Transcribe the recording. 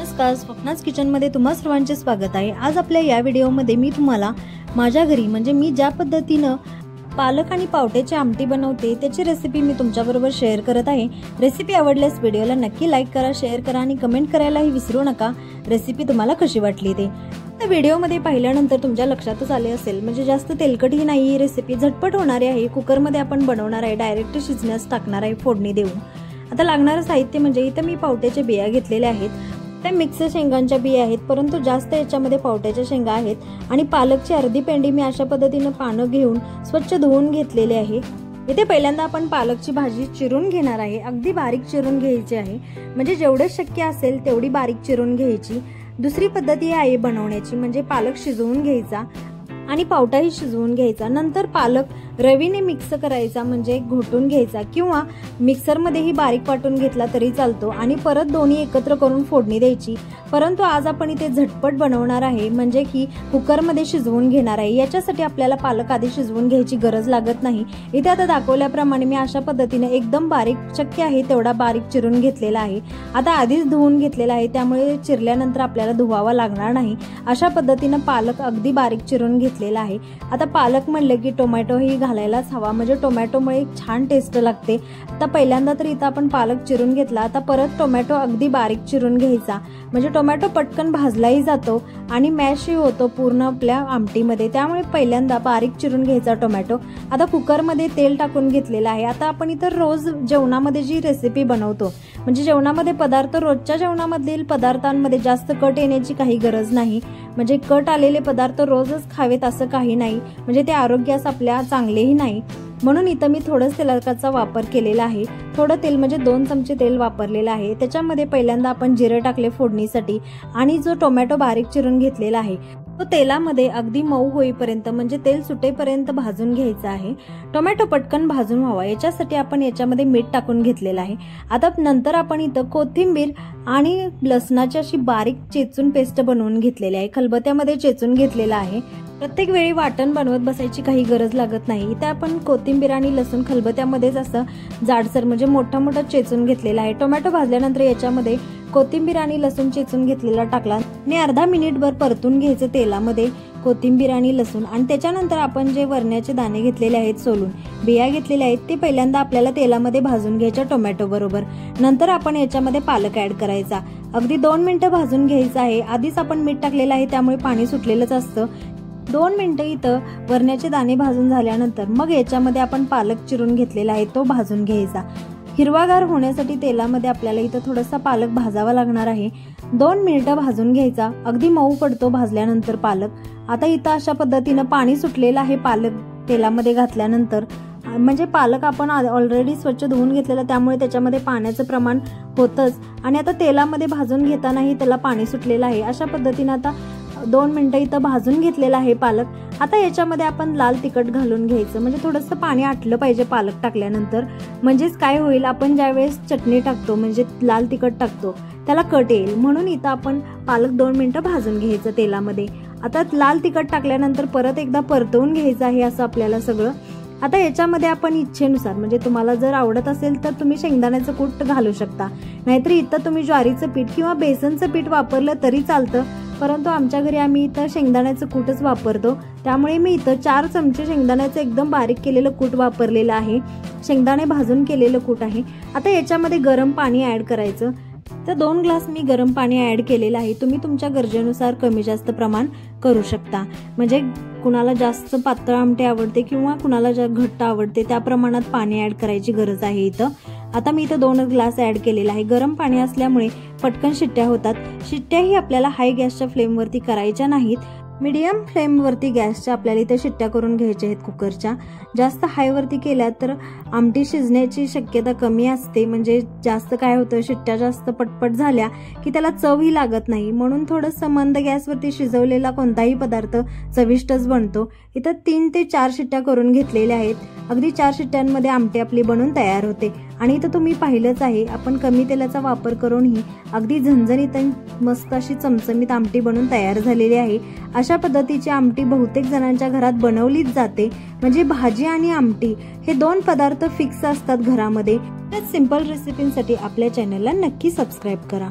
नमस्कार, स्वप्नाज किचनमध्ये तुम्हा सर्वांचे स्वागत आहे। आज आपल्या या व्हिडिओमध्ये मी तुम्हाला माझ्या घरी म्हणजे मी ज्या पद्धतीने पालक आणि पावट्याची आमटी बनवते त्याची रेसिपी मी तुमच्याबरोबर शेअर करत आहे। रेसिपी आवडल्यास व्हिडिओला नक्की लाईक करा, शेअर करा आणि कमेंट करायलाही विसरू नका रेसिपी तुम्हाला कशी वाटली ते। तर व्हिडिओमध्ये पाहिल्यानंतर तुमच्या लक्षातच आले असेल, म्हणजे जास्त तेलकटही नाही, ही रेसिपी झटपट होणारी आहे। कुकरमध्ये आपण बनवणार आहे, डायरेक्ट शिजण्यास टाकणार आहे फोडणी देऊन। आता लागणारे साहित्य म्हणजे इथे मी पावट्याच्या बिया घेतलेल्या आहेत, त्या मिक्स शेंगांच्या बिया आहेत, परंतु जास्त याच्यामध्ये पावट्याच्या शेंगा आहेत आणि पालकची अर्धी पेंडी मी अशा पद्धतीने पानं घेऊन स्वच्छ धुवून घेतलेले आहे। इथे पहिल्यांदा आपण पालकची भाजी चिरून घेणार आहे, अगदी बारीक चिरून घ्यायची आहे, म्हणजे जेवढे शक्य असेल तेवढी बारीक चिरून घ्यायची। दुसरी पद्धती आहे बनवण्याची, म्हणजे पालक शिजवून घ्यायचा आणि पावटाही शिजवून घ्यायचा। नंतर पालक रवीने मिक्स करायचा, म्हणजे घोटून घ्यायचा किंवा मिक्सरमध्येही बारीक वाटून घेतला तरी चालतो आणि परत दोन्ही एकत्र करून फोडणी द्यायची। परंतु आज आपण इथे झटपट बनवणार आहे, म्हणजे की कुकरमध्ये शिजवून घेणार आहे। याच्यासाठी आपल्याला पालक आधी शिजवून घ्यायची गरज लागत नाही। इथे आता दाखवल्याप्रमाणे मी अशा पद्धतीने एकदम बारीक शक्य आहे तेवढा बारीक चिरून घेतलेला आहे। आता आधीच धुवून घेतलेला आहे, त्यामुळे चिरल्यानंतर आपल्याला धुवावा लागणार नाही। अशा पद्धतीने पालक अगदी बारीक चिरून घेतलेला आहे। आता पालक म्हणलं की टोमॅटो ही घालायलाच हवा, म्हणजे टोमॅटोमुळे छान टेस्ट लागते। आता पहिल्यांदा तर इथं आपण पालक चिरून घेतला, आता परत टोमॅटो अगदी बारीक चिरून घ्यायचा, म्हणजे टोमॅटो पटकन भाजलाही जातो आणि मॅशही होतो पूर्ण आपल्या आमटीमध्ये, त्यामुळे पहिल्यांदा बारीक चिरून घ्यायचा टोमॅटो। आता कुकरमध्ये तेल टाकून घेतलेलं आहे। आता आपण इतर रोज जेवणामध्ये जी रेसिपी बनवतो, म्हणजे जेवणामध्ये पदार्थ रोजच्या जेवणामधील पदार्थांमध्ये जास्त कट येण्याची काही गरज नाही, म्हणजे कट आलेले पदार्थ रोजच खावेत असं काही नाही, म्हणजे ते आरोग्यास आपल्या चांगलेही नाही। म्हणून इथं मी थोडंच तेलाचा वापर केलेला आहे, थोडं तेल म्हणजे 2 चमचे तेल वापरलेलं आहे। त्याच्यामध्ये पहिल्यांदा आपण जिरे टाकले फोडणीसाठी आणि जो टोमॅटो बारीक चिरून घेतलेला आहे तो तेलामध्ये अगदी मऊ होईपर्यंत, म्हणजे तेल सुटेपर्यंत भाजून घ्यायचा आहे। टोमॅटो पटकन भाजून व्हावा याच्यासाठी आपण याच्यामध्ये मीठ टाकून घेतलेलं आहे। आता नंतर आपण इथं कोथिंबीर आणि लसणाची अशी बारीक चेचून पेस्ट बनवून घेतलेली आहे, खलबत्त्यामध्ये चेचून घेतलेला आहे। प्रत्येक वेळी वाटण बनवत बसायची काही गरज लागत नाही। इथे आपण कोथिंबीर आणि लसूण खलबत्त्यामध्येच असं जाडसर म्हणजे मोठा मोठा चेचून घेतलेला आहे। टोमॅटो भाजल्यानंतर याच्यामध्ये कोथिंबीर आणि लसूण चेचून घेतलेला टाकला आणि अर्धा मिनिटभर परतून घ्यायचं तेलामध्ये कोथिंबीर आणि लसूण। आणि त्याच्यानंतर आपण जे वरण्याचे दाणे घेतलेले आहेत सोलून, बिया घेतलेल्या आहेत, ते पहिल्यांदा आपल्याला तेलामध्ये भाजून घ्यायच्या टोमॅटो बरोबर। नंतर आपण याच्यामध्ये पालक ऍड करायचा, अगदी 2 मिनिटं भाजून घ्यायचं आहे। आधीच आपण मीठ टाकलेलं आहे त्यामुळे पाणी सुटलेलंच असतं। 2 मिनिटं इथं वरण्याचे दाणे भाजून झाल्यानंतर मग याच्यामध्ये आपण पालक चिरून घेतलेला आहे तो भाजून घ्यायचा। हिरवागार होण्यासाठी तेलामध्ये आपल्याला इथं थोडासा पालक भाजावा लागणार आहे। 2 मिनिटं भाजून घ्यायचा, अगदी मऊ पडतो भाजल्यानंतर पालक। आता इथं अशा पद्धतीनं पाणी सुटलेलं आहे पालक तेलामध्ये घातल्यानंतर, म्हणजे पालक आपण ऑलरेडी स्वच्छ धुवून घेतलेला त्यामुळे त्याच्यामध्ये पाण्याचं प्रमाण होतंच आणि आता तेलामध्ये भाजून घेतानाही त्याला पाणी सुटलेलं आहे। अशा पद्धतीनं आता 2 मिनिटं इथं भाजून घेतलेला आहे पालक। आता याच्यामध्ये आपण लाल तिखट घालून घ्यायचं, म्हणजे थोडंसं पाणी आटलं पाहिजे पालक टाकल्यानंतर, म्हणजेच काय होईल, आपण ज्यावेळेस चटणी टाकतो म्हणजे लाल तिखट टाकतो त्याला कट येईल, म्हणून इथं आपण पालक 2 मिनिटं भाजून घ्यायचं तेलामध्ये। आता लाल तिखट टाकल्यानंतर परत एकदा परतवून घ्यायचं आहे असं आपल्याला सगळं। आता याच्यामध्ये आपण इच्छेनुसार, म्हणजे तुम्हाला जर आवडत असेल तर तुम्ही शेंगदाण्याचं कूट घालू शकता, नाहीतर इथं तुम्ही ज्वारीचं पीठ किंवा बेसनचं पीठ वापरलं तरी चालतं, परंतु आमच्या घरी आम्ही इथं शेंगदाण्याचं कूटच वापरतो, त्यामुळे मी इथं 4 चमचे शेंगदाण्याचं एकदम बारीक केलेलं कूट वापरलेलं आहे, शेंगदाणे भाजून केलेलं कूट आहे। आता याच्यामध्ये गरम पाणी ऍड करायचं, तर 2 ग्लास मी गरम पाणी ऍड केलेलं आहे। तुम्ही तुमच्या गरजेनुसार कमी जास्त प्रमाण करू शकता, म्हणजे कुणाला जास्त पातळ आमटी आवडते किंवा कुणाला घट्ट आवडते त्या प्रमाणात पाणी ऍड करायची गरज आहे इथं। आता मी इथं 2 ग्लास ऍड केलेला आहे। गरम पाणी असल्यामुळे पटकन शिट्ट्या होतात। शिट्ट्याही आपल्याला हाय गॅसच्या फ्लेमवरती करायच्या नाहीत, मीडियम फ्लेमवरती गॅसच्या आपल्याला इथे शिट्ट्या करून घ्यायच्या आहेत कुकरच्या। जास्त हायवरती केल्या तर आमटी शिजण्याची शक्यता कमी असते, म्हणजे जास्त काय होतं, शिट्ट्या जास्त पटपट झाल्या की त्याला चवही लागत नाही, म्हणून थोडंसं मंद गॅसवरती शिजवलेला कोणताही पदार्थ चविष्टच बनतो। इथं 3 ते 4 शिट्ट्या करून घेतलेल्या आहेत, अगदी 4 शिट्ट्यांमध्ये आमटी आपली बनून तयार होते। आणि इथं तुम्ही पाहिलंच आहे, आपण कमी तेलाचा वापर करूनही अगदी झणझणीत मस्त अशी चमचमीत आमटी बनून तयार झालेली आहे। अशा पद्धतीची आमटी बहुतेक जणांच्या घरात बनवलीच जाते, म्हणजे भाजी आणि आमटी हे 2 पदार्थ फिक्स असतात घरामध्ये। तर सिंपल रेसिपींसाठी आपल्या चॅनलला नक्की सबस्क्राइब करा।